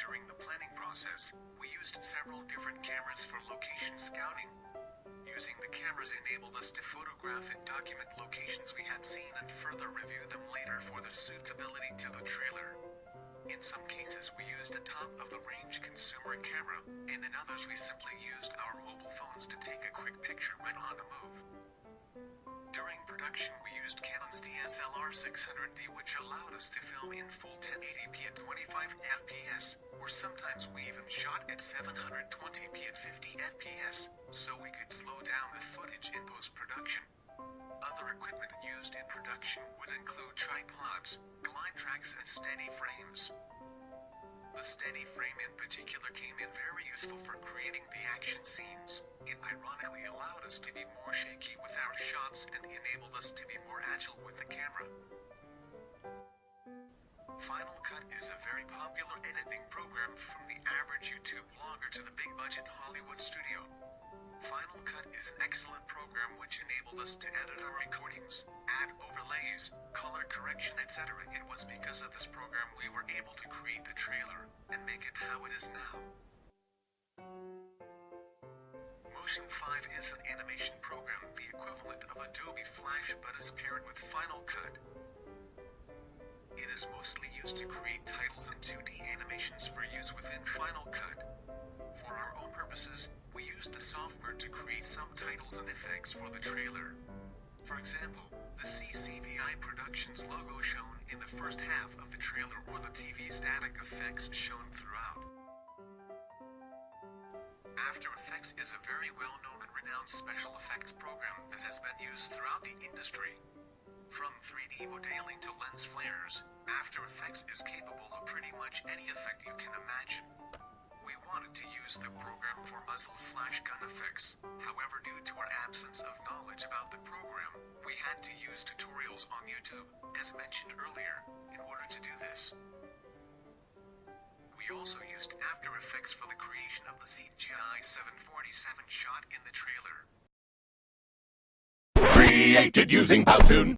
During the planning process, we used several different cameras for location scouting. Using the cameras enabled us to photograph and document locations we had seen and further review them later for their suitability to the trailer. In some cases we used a top-of-the-range consumer camera, and in others we simply used our mobile phones to take a quick picture when on the move. During production we used Canon's DSLR 600D, which allowed us to film in full 1080p at 25 fps, or sometimes we even shot at 720p at 50 fps, so we could slow down the footage in post-production. Other equipment used in production would include tripods, glide tracks and steady frames. The steady frame in particular came in very useful for creating the action scenes. It ironically allowed us to be more shaky with our shots and enabled us to be more agile with the camera. Final Cut is a very popular editing program from the average YouTube vlogger to the big-budget Hollywood studio. Final Cut is an excellent program which enabled us to edit our recordings, add overlays, color correction, etc. It was because of this program we were able to create the trailer and make it how it is now. Motion 5 is an animation program, the equivalent of Adobe Flash but is paired with Final Cut. It is mostly used to create titles and 2D animations for use within Final Cut. For our own purposes, we used the software to create some titles and effects for the trailer. For example, the CCVI Productions logo shown in the first half of the trailer or the TV static effects shown throughout. After Effects is a very well-known and renowned special effects program that has been used throughout the industry. From 3D modeling to lens flares, After Effects is capable of pretty much any effect you can imagine. We wanted to use the program for muzzle flash gun effects, however due to our absence of knowledge about the program, we had to use tutorials on YouTube, as mentioned earlier, in order to do this. We also used After Effects for the creation of the CGI 747 shot in the trailer. Created using Powtoon.